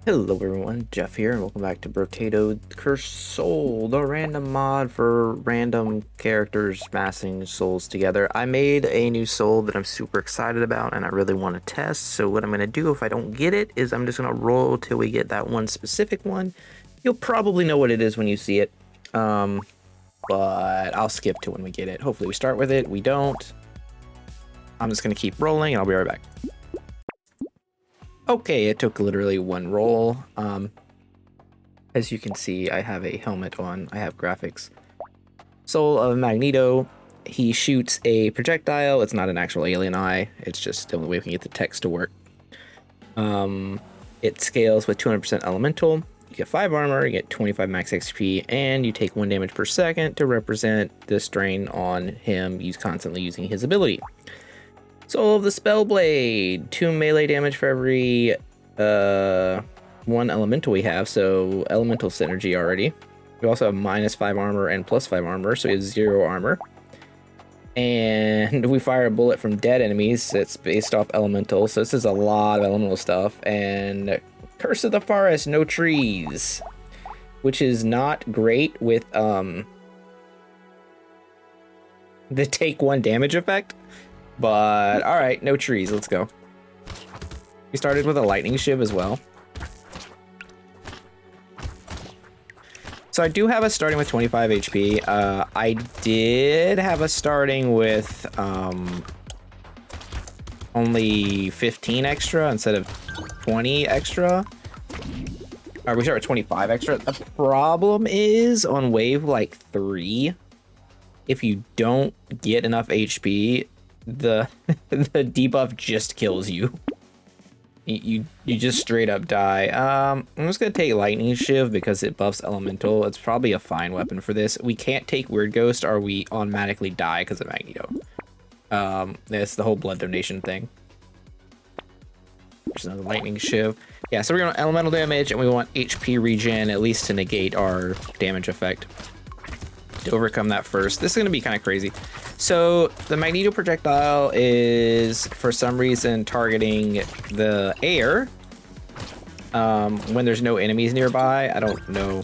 Hello everyone, Jeff here, and welcome back to Brotato Cursed Soul, the random mod for random characters massing souls together. I made a new soul that I'm super excited about and I really want to test, so what I'm going to do if I don't get it is I'm just going to roll till we get that one specific one. You'll probably know what it is when you see it, but I'll skip to when we get it. Hopefully we start with it, we don't. I'm just going to keep rolling and I'll be right back. Okay, it took literally one roll. As you can see, I have a helmet on. I have graphics. Soul of Magneto. He shoots a projectile. It's not an actual alien eye. It's just the only way we can get the text to work. It scales with 200% elemental. You get 5 armor, you get 25 max XP, and you take 1 damage per second to represent the strain on him. He's constantly using his ability. Soul of the Spellblade, 2 melee damage for every 1 elemental we have, so elemental synergy already. We also have -5 armor and +5 armor, so he has 0 armor. And we fire a bullet from dead enemies. It's based off elemental, so this is a lot of elemental stuff. And Curse of the Forest, no trees, which is not great with the take 1 damage effect. But all right, no trees. Let's go. We started with a lightning shiv as well. So I do have us starting with 25 HP. I did have us starting with only 15 extra instead of 20 extra. Or we start with 25 extra. The problem is on wave like 3, if you don't get enough HP, the debuff just kills you. You just straight up die. I'm just gonna take lightning shiv because it buffs elemental. It's probably a fine weapon for this. We can't take weird ghost or we automatically die because of Magneto. It's the whole blood donation thing. There's another lightning shiv. Yeah, so we're going elemental damage and we want HP regen at least to negate our damage effect. To overcome that first. This is going to be kind of crazy. So the Magneto projectile is for some reason targeting the air when there's no enemies nearby. I don't know.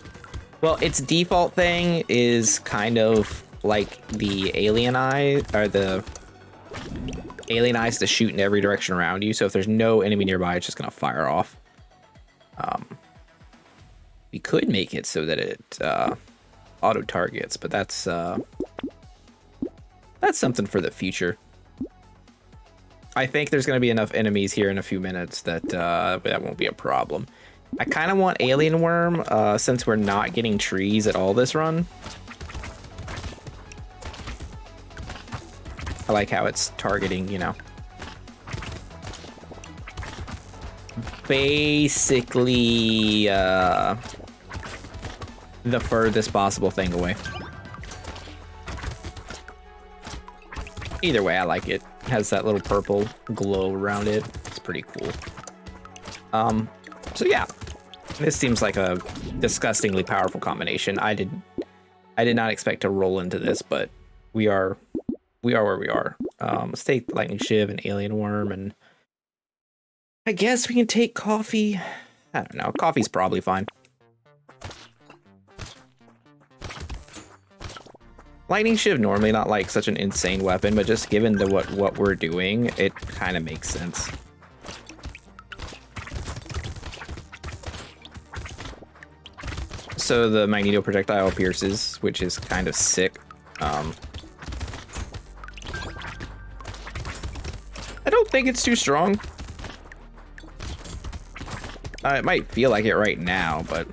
Well, its default thing is kind of like the alien eye, or the alien eyes to shoot in every direction around you. So if there's no enemy nearby, it's just going to fire off. We could make it so that it auto targets, but that's something for the future. I think there's going to be enough enemies here in a few minutes that that won't be a problem. I kind of want alien worm since we're not getting trees at all this run. I like how it's targeting, you know, basically the furthest possible thing away. Either way, I like it. It has that little purple glow around it. It's pretty cool. So yeah, this seems like a disgustingly powerful combination. I did not expect to roll into this, but we are where we are. Let's take lightning shiv and alien worm, and I guess we can take coffee. I don't know. Coffee's probably fine. Lightning shiv normally not like such an insane weapon, but just given the what we're doing, it kind of makes sense. So the Magneto projectile pierces, which is kind of sick. I don't think it's too strong. It might feel like it right now, but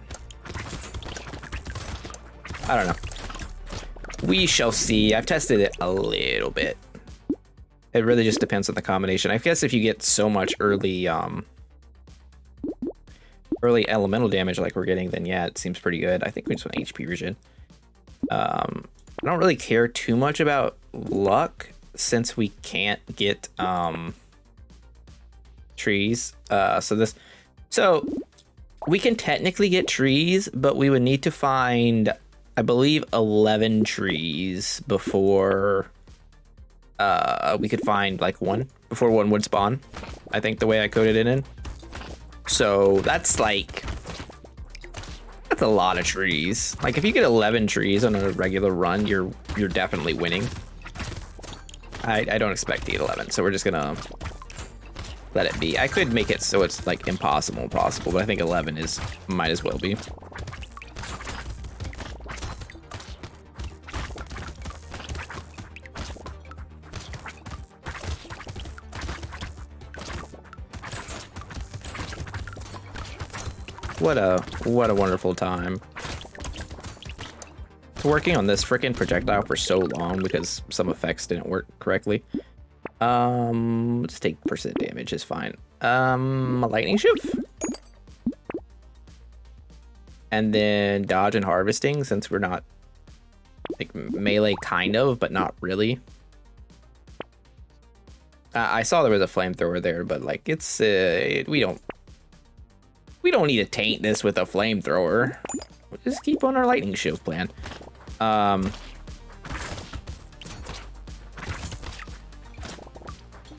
I don't know. We shall see. I've tested it a little bit. It really just depends on the combination. I guess if you get so much early elemental damage like we're getting, then yeah, it seems pretty good. I think we just want HP regen. I don't really care too much about luck since we can't get trees. So we can technically get trees, but we would need to find, I believe, 11 trees before we could find like one, before one would spawn. I think the way I coded it in. So that's like, that's a lot of trees. Like if you get 11 trees on a regular run, you're definitely winning. I don't expect to get 11, so we're just gonna let it be. I could make it so it's like impossible, but I think 11 is, might as well be. What a wonderful time. Working on this freaking projectile for so long because some effects didn't work correctly. Just take percent damage is fine. A lightning shift, and then dodge and harvesting, since we're not like melee, kind of, but not really. I saw there was a flamethrower there, but like it's we don't need to taint this with a flamethrower. We'll just keep on our lightning shield plan.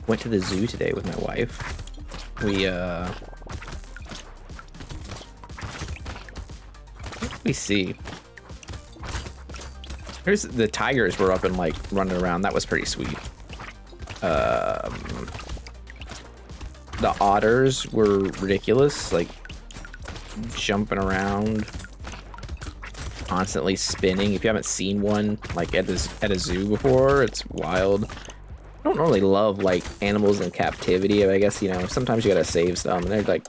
Went to the zoo today with my wife. We see. Here's the tigers were up and like running around. That was pretty sweet. The otters were ridiculous, like jumping around, constantly spinning. If you haven't seen one like at a zoo before, it's wild. I don't normally love like animals in captivity. I guess, you know, sometimes you gotta save some, and they're like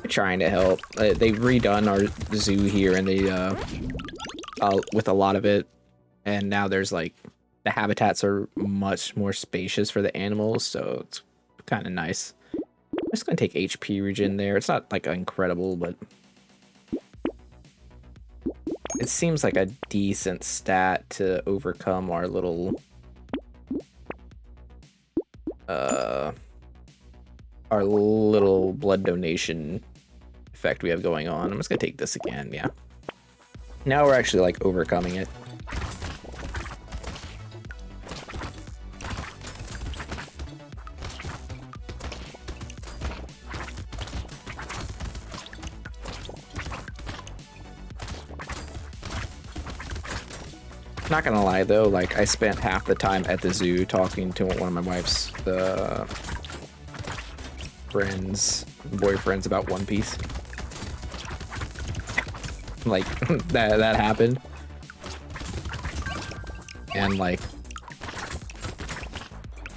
trying to help. They've redone our zoo here, and they with a lot of it, and now there's like the habitats are much more spacious for the animals, so it's kind of nice. I'm just gonna take HP regen there. It's not like incredible, but it seems like a decent stat to overcome our little blood donation effect we have going on. I'm just gonna take this again. Yeah, now we're actually like overcoming it. Not gonna lie though, like I spent half the time at the zoo talking to one of my wife's boyfriends about One Piece. Like that happened, and like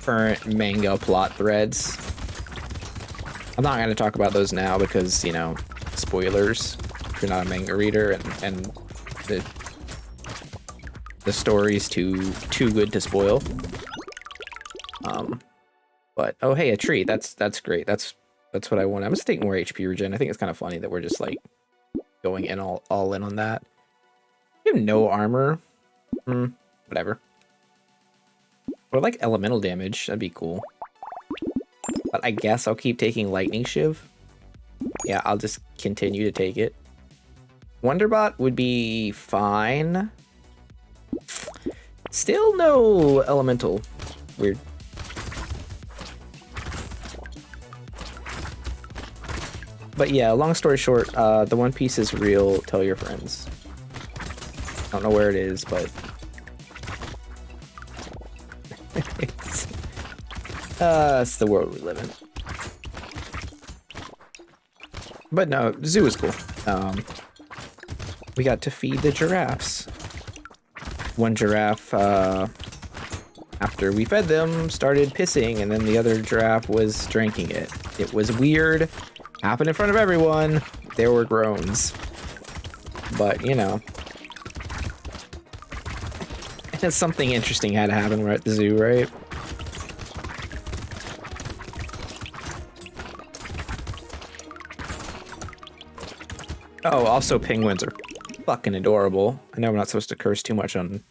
current manga plot threads. I'm not gonna talk about those now because, you know, spoilers if you're not a manga reader, and the story's too good to spoil. But oh hey, a tree. That's great. That's what I want. I'm just taking more HP regen. I think it's kind of funny that we're just like going in all in on that. We have no armor. Whatever. Or like elemental damage. That'd be cool. But I guess I'll keep taking lightning shiv. Yeah, I'll just continue to take it. Wonderbot would be fine. Still no elemental. Weird. But yeah, long story short, the One Piece is real. Tell your friends. I don't know where it is, but it's the world we live in. But no, zoo is cool. We got to feed the giraffes. One giraffe, after we fed them, started pissing, and then the other giraffe was drinking it. It was weird. Happened in front of everyone. There were groans. But, you know. Something interesting had to happen. We're at the zoo, right? Oh, also penguins are fucking adorable. I know I'm not supposed to curse too much on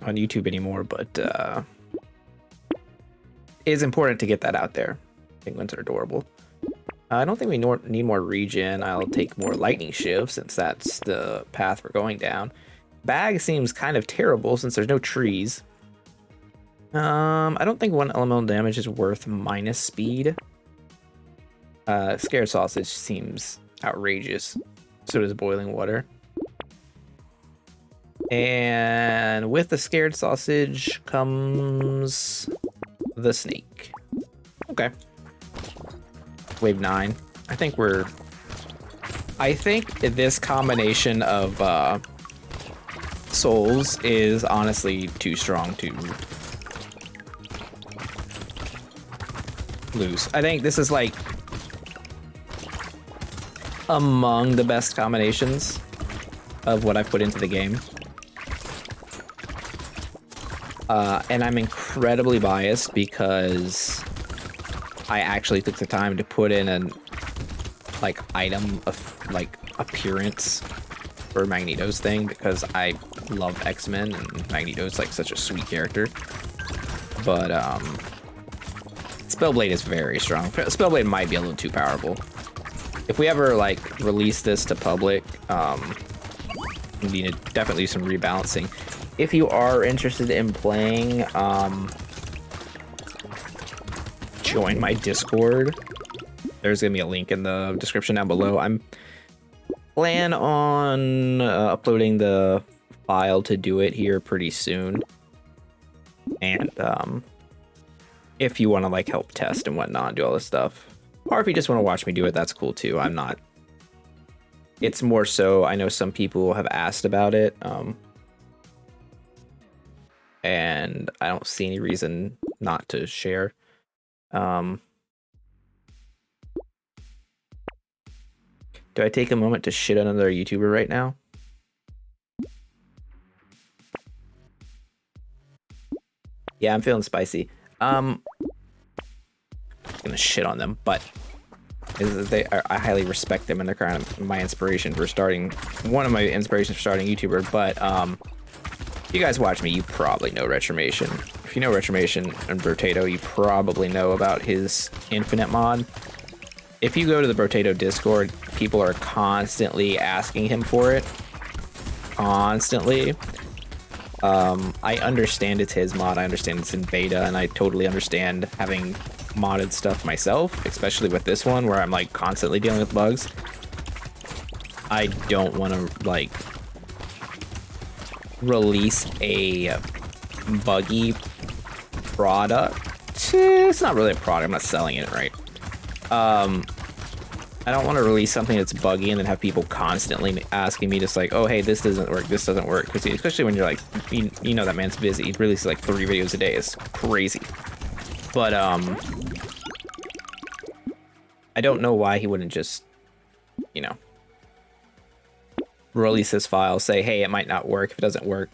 YouTube anymore, but it is important to get that out there. Penguins are adorable. I don't think we need more regen. I'll take more lightning shiv since that's the path we're going down. Bag seems kind of terrible since there's no trees. I don't think 1 elemental damage is worth minus speed. Scared Sausage seems outrageous. So does Boiling Water. And with the Scared Sausage comes the Snake. Okay. Wave 9. I think this combination of souls is honestly too strong to lose. I think this is like among the best combinations of what I've put into the game. And I'm incredibly biased because I actually took the time to put in an item of appearance for Magneto's thing because I love X-Men and Magneto's like such a sweet character. But Spellblade is very strong. Spellblade might be a little too powerful. If we ever like release this to public, we need to definitely do some rebalancing. If you are interested in playing, join my Discord. There's gonna be a link in the description down below. I'm plan on uploading the file to do it here pretty soon. And if you want to like help test and whatnot, do all this stuff, or if you just want to watch me do it, that's cool too. I'm not. It's more so I know some people have asked about it. And I don't see any reason not to share. Do I take a moment to shit on another YouTuber right now? Yeah, I'm feeling spicy. I'm gonna shit on them, but I highly respect them and they're kind of my inspiration for starting, one of my inspirations for starting YouTuber, but if you guys watch me, you probably know Retromation. If you know Retromation and Brotato, you probably know about his Infinite mod. If you go to the Brotato Discord, people are constantly asking him for it. Constantly. I understand it's his mod, I understand it's in beta, and I totally understand having modded stuff myself, especially with this one where I'm like constantly dealing with bugs. I don't want to like release a buggy product. It's not really a product, I'm not selling it, right? I don't want to release something that's buggy and then have people constantly asking me just like, oh hey, this doesn't work, this doesn't work, because especially when you're like, you know that man's busy, he releases like 3 videos a day, it's crazy. But I don't know why he wouldn't just, you know, release this file, say, hey, it might not work. If it doesn't work,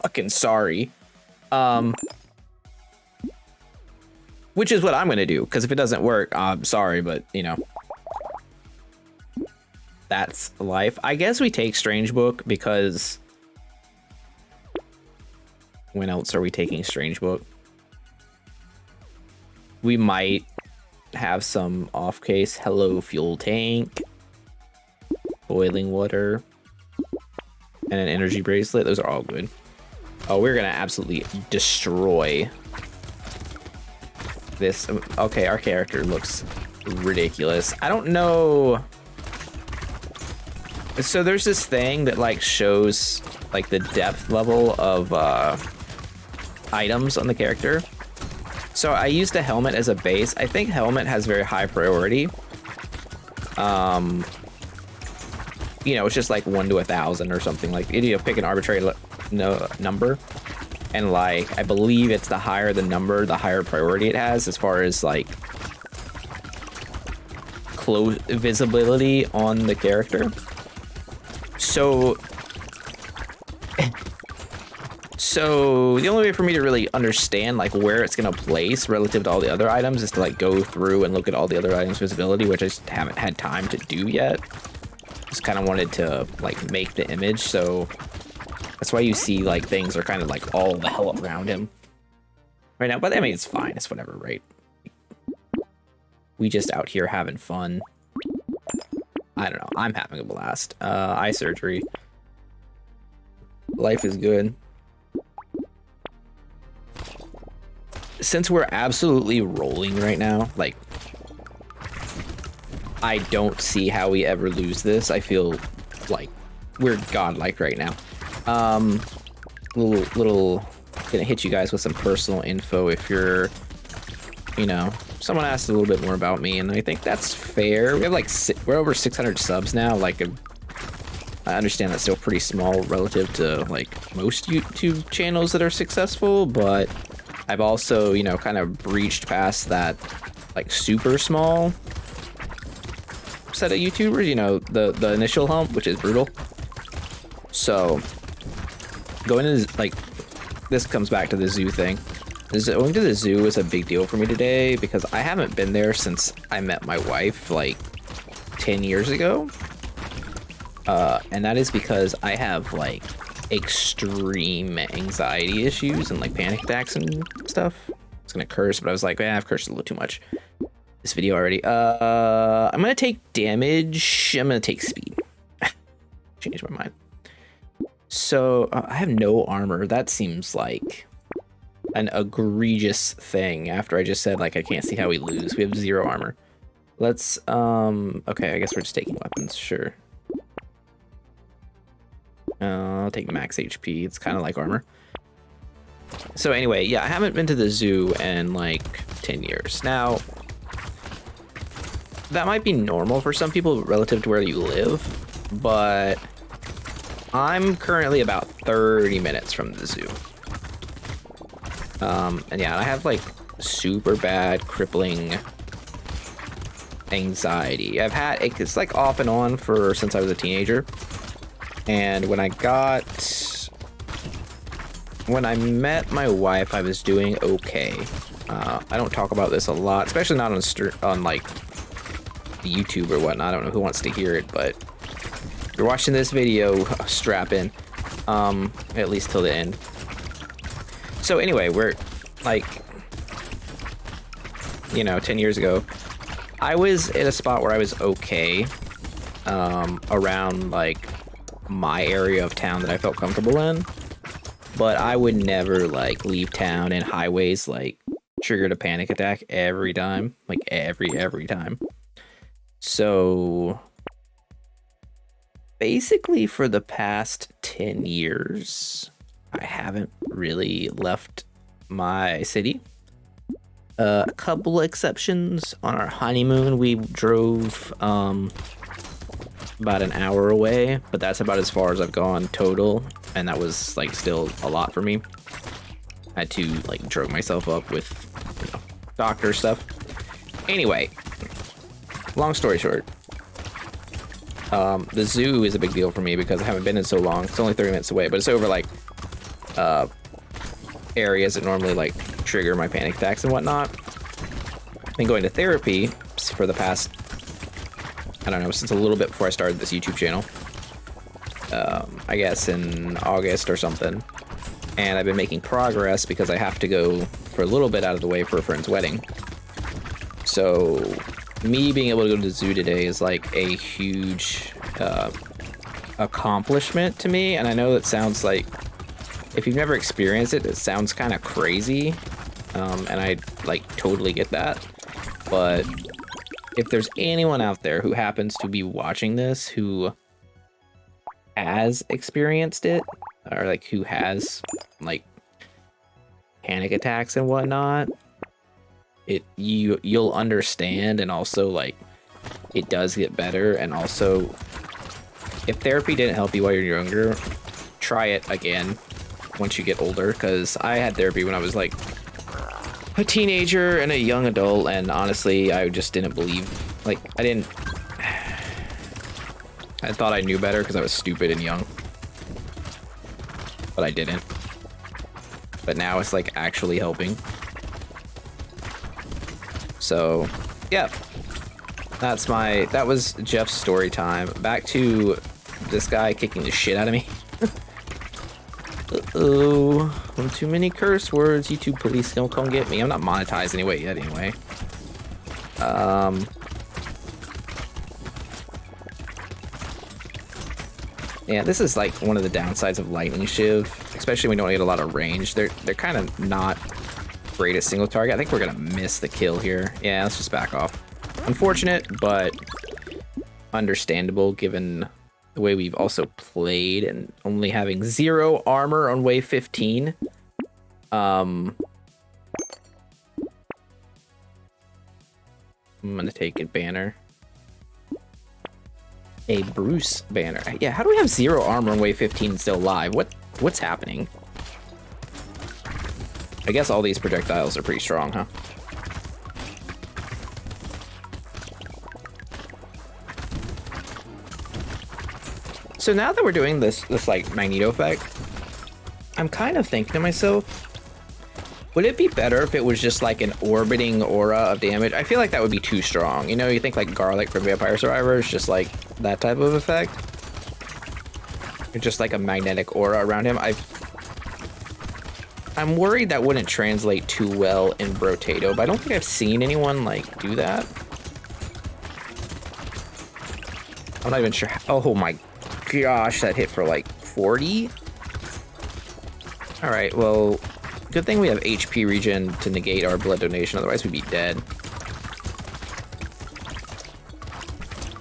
fucking sorry. Which is what I'm gonna do, because if it doesn't work, I'm sorry, but you know, that's life. I guess we take Strange Book because when else are we taking Strange Book? We might have some off case. Hello, Fuel Tank, Boiling Water, and an Energy Bracelet. Those are all good. Oh, we're gonna absolutely destroy this. Okay, our character looks ridiculous. I don't know. So there's this thing that like shows like the depth level of items on the character. So I used a helmet as a base. I think helmet has very high priority. You know, it's just like 1 to 1,000 or something. Like, you pick an arbitrary number, and like I believe it's the higher the number, the higher priority it has as far as like close visibility on the character. So the only way for me to really understand like where it's gonna place relative to all the other items is to like go through and look at all the other items' visibility, which I just haven't had time to do yet. Just kind of wanted to like make the image, so that's why you see like things are kind of like all the hell around him right now. But I mean, it's fine, it's whatever, right? We just out here having fun. I don't know, I'm having a blast. Eye surgery. Life is good. since we're absolutely rolling right now, like, I don't see how we ever lose this. I feel like we're godlike right now. Little gonna hit you guys with some personal info if you're, you know, someone asked a little bit more about me, and I think that's fair. We have like, we're over 600 subs now. Like, I understand that's still pretty small relative to like most YouTube channels that are successful, but I've also, you know, kind of breached past that like super small set of YouTubers, you know, the initial hump, which is brutal. So going to like, this comes back to the zoo thing. Going to the zoo is a big deal for me today because I haven't been there since I met my wife like 10 years ago. And that is because I have like extreme anxiety issues and like panic attacks and stuff. I was gonna curse, but I was like, yeah, I've cursed a little too much this video already. I'm gonna take damage. I'm gonna take speed. Change my mind. So I have no armor. That seems like an egregious thing after I just said like I can't see how we lose. We have 0 armor. Let's okay, I guess we're just taking weapons, sure. I'll take max HP. It's kind of like armor. So anyway, yeah, I haven't been to the zoo in like 10 years. Now, that might be normal for some people relative to where you live, but I'm currently about 30 minutes from the zoo. And yeah, I have like super bad crippling anxiety. I've had it's like off and on for since I was a teenager. And when I met my wife, I was doing okay. I don't talk about this a lot, especially not on like YouTube or whatnot. I don't know who wants to hear it, but if you're watching this video, strap in, at least till the end. So anyway, we're like, you know, 10 years ago, I was at a spot where I was okay, around like my area of town that I felt comfortable in, but I would never like leave town, and highways like triggered a panic attack every time, like every time. So basically for the past 10 years, I haven't really left my city. A couple exceptions. On our honeymoon, we drove about an hour away, but that's about as far as I've gone total, and that was like still a lot for me. I had to like drug myself up with, you know, doctor stuff. Anyway, long story short, the zoo is a big deal for me because I haven't been in so long. It's only 30 minutes away, but it's over like areas that normally like trigger my panic attacks and whatnot. Been going to therapy for the past, I don't know, since a little bit before I started this YouTube channel. I guess in August or something. And I've been making progress because I have to go for a little bit out of the way for a friend's wedding. So me being able to go to the zoo today is like a huge accomplishment to me. And I know that sounds like, if you've never experienced it, it sounds kind of crazy. And I like totally get that. But if there's anyone out there who happens to be watching this who has experienced it, or like who has like panic attacks and whatnot, you'll understand. And also like it does get better. And also if therapy didn't help you while you're younger, try it again once you get older, because I had therapy when I was like a teenager and a young adult, and honestly I just didn't believe, like I thought I knew better because I was stupid and young, but I didn't. But now it's like actually helping. So yeah, that was Jeff's story time. Back to this guy kicking the shit out of me. Uh-oh, too many curse words. YouTube police, don't come get me. I'm not monetized anyway yet anyway. Yeah, this is like one of the downsides of lightning shiv, especially when you don't get a lot of range. They're kind of not greatest single target. I think we're gonna miss the kill here. Yeah, let's just back off. Unfortunate, but understandable given the way we've also played and only having 0 armor on wave 15. I'm gonna take a banner. A Bruce banner. Yeah, how do we have 0 armor on wave 15 and still alive? What's happening? I guess all these projectiles are pretty strong, huh? So now that we're doing this like Magneto effect, I'm kind of thinking to myself, would it be better if it was just like an orbiting aura of damage? I feel like that would be too strong. You know, you think like Garlic from Vampire Survivors, just like that type of effect. Or just like a magnetic aura around him. I'm worried that wouldn't translate too well in Brotato, but I don't think I've seen anyone like do that. I'm not even sure. Oh my gosh, that hit for like 40. All right, well, good thing we have HP regen to negate our blood donation, otherwise we'd be dead.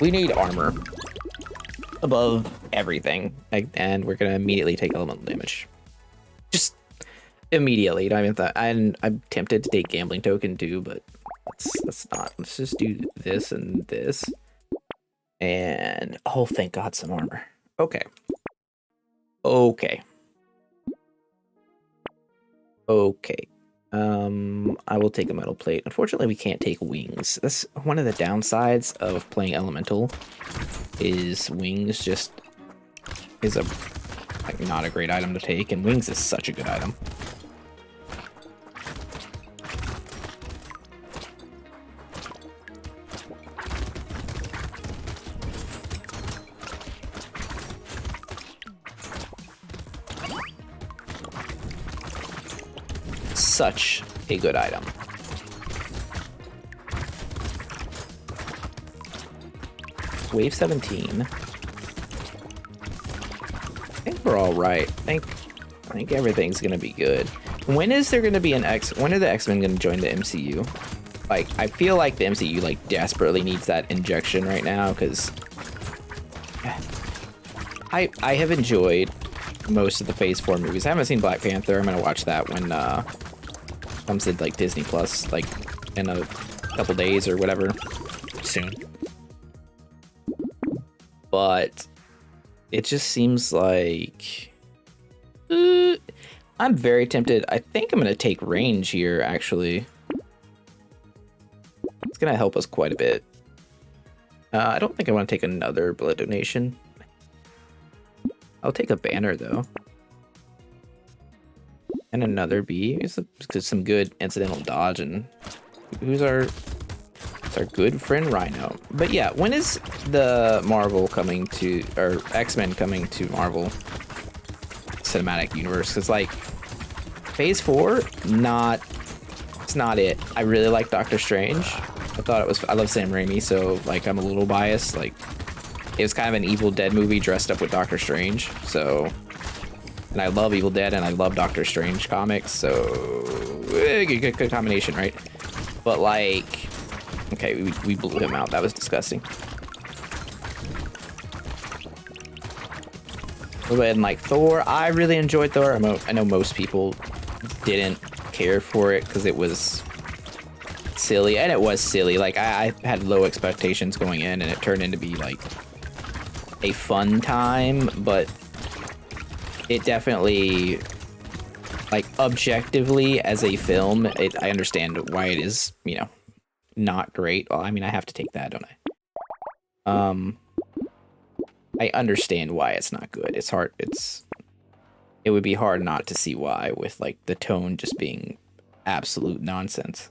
We need armor above everything, and we're gonna immediately take elemental damage. Just immediately. Not even that. I'm tempted to take gambling token too, but let's not. Let's just do this and this. And oh, thank God, some armor. Okay. Okay. Okay. I will take a metal plate. Unfortunately, we can't take wings. That's one of the downsides of playing elemental. Is wings just is a like not a great item to take, and wings is such a good item. Such a good item. Wave 17. I think we're all right. I think everything's gonna be good. When is there gonna be an when are the X-Men gonna join the MCU? Like, I feel like the MCU like desperately needs that injection right now, because I have enjoyed most of the Phase 4 movies. I haven't seen Black Panther. I'm gonna watch that when comes to like Disney Plus, like in a couple days or whatever, soon. But it just seems like I'm very tempted. I think I'm gonna take range here, actually. It's gonna help us quite a bit. I don't think I want to take another blood donation. I'll take a banner though. And another B. It's some good incidental dodge. And who's our good friend Rhino? But yeah, when is the Marvel coming to, or X-Men coming to Marvel Cinematic Universe? Because like Phase 4, it's not it. I really like Doctor Strange. I love Sam Raimi, so like I'm a little biased. Like it was kind of an Evil Dead movie dressed up with Doctor Strange, so. And I love Evil Dead, and I love Doctor Strange comics, so good combination, right? But like, okay, we blew him out. That was disgusting. But then like Thor, I really enjoyed Thor. I know most people didn't care for it because it was silly, and it was silly. Like I had low expectations going in, and it turned into be like a fun time, but it definitely, like, objectively as a film, I understand why it is, you know, not great. Well, I mean, I have to take that, don't I? I understand why it's not good. It's hard. It would be hard not to see why, with like the tone just being absolute nonsense.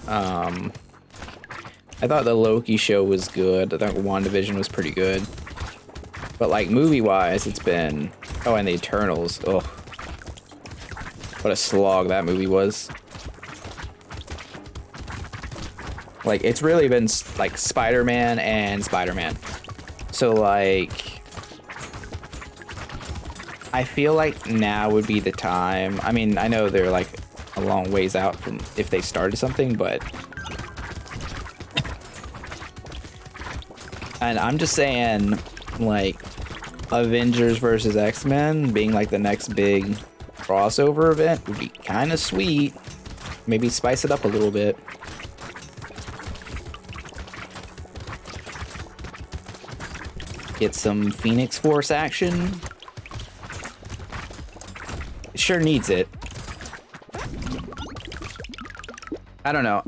I thought the Loki show was good. I thought WandaVision was pretty good. But like movie-wise, it's been... Oh, and the Eternals. Oh, what a slog that movie was. Like, it's really been like Spider-Man and Spider-Man. So like, I feel like now would be the time. I mean, I know they're like a long ways out from if they started something, but... And I'm just saying, like, Avengers versus X-Men being like the next big crossover event would be kind of sweet. Maybe spice it up a little bit. Get some Phoenix Force action. It sure needs it. I don't know.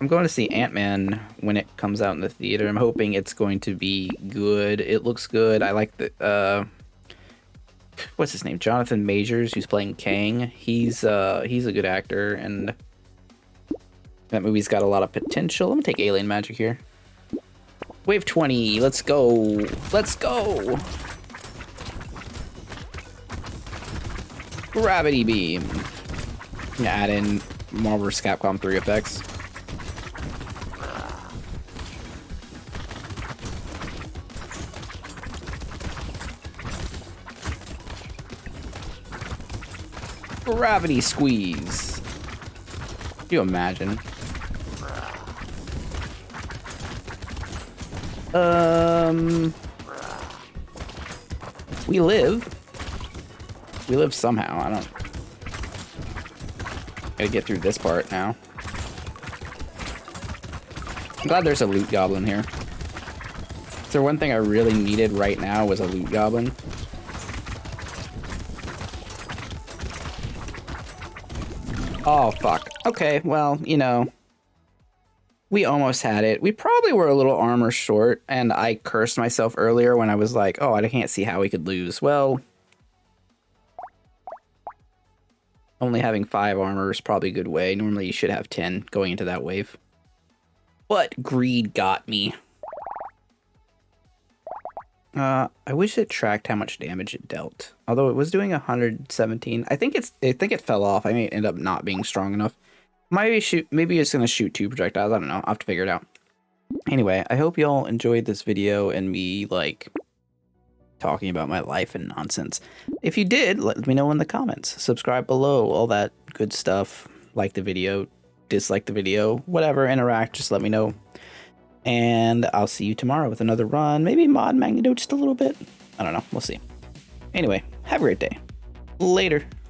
I'm going to see Ant-Man when it comes out in the theater. I'm hoping it's going to be good. It looks good. I like the what's his name? Jonathan Majors, who's playing Kang. He's a good actor, and that movie's got a lot of potential. Let me take Alien Magic here. Wave 20. Let's go. Let's go. Gravity beam. Add in Marvel vs. Capcom 3 effects. Gravity squeeze. Can you imagine? We live. We live somehow. I don't... Gotta get through this part now. I'm glad there's a loot goblin here. So one thing I really needed right now was a loot goblin. Oh, fuck. Okay, well, you know, we almost had it. We probably were a little armor short, and I cursed myself earlier when I was like, oh, I can't see how we could lose. Well, only having 5 armor is probably a good way. Normally you should have 10 going into that wave. But greed got me. I wish it tracked how much damage it dealt. Although it was doing 117. I think it fell off. I may end up not being strong enough. Maybe it's gonna shoot 2 projectiles. I don't know. I'll have to figure it out. Anyway, I hope y'all enjoyed this video and me like talking about my life and nonsense. If you did, let me know in the comments. Subscribe below, all that good stuff. Like the video, dislike the video, whatever, interact, just let me know. And I'll see you tomorrow with another run. Maybe mod Magneto just a little bit. I don't know. We'll see. Anyway, have a great day. Later.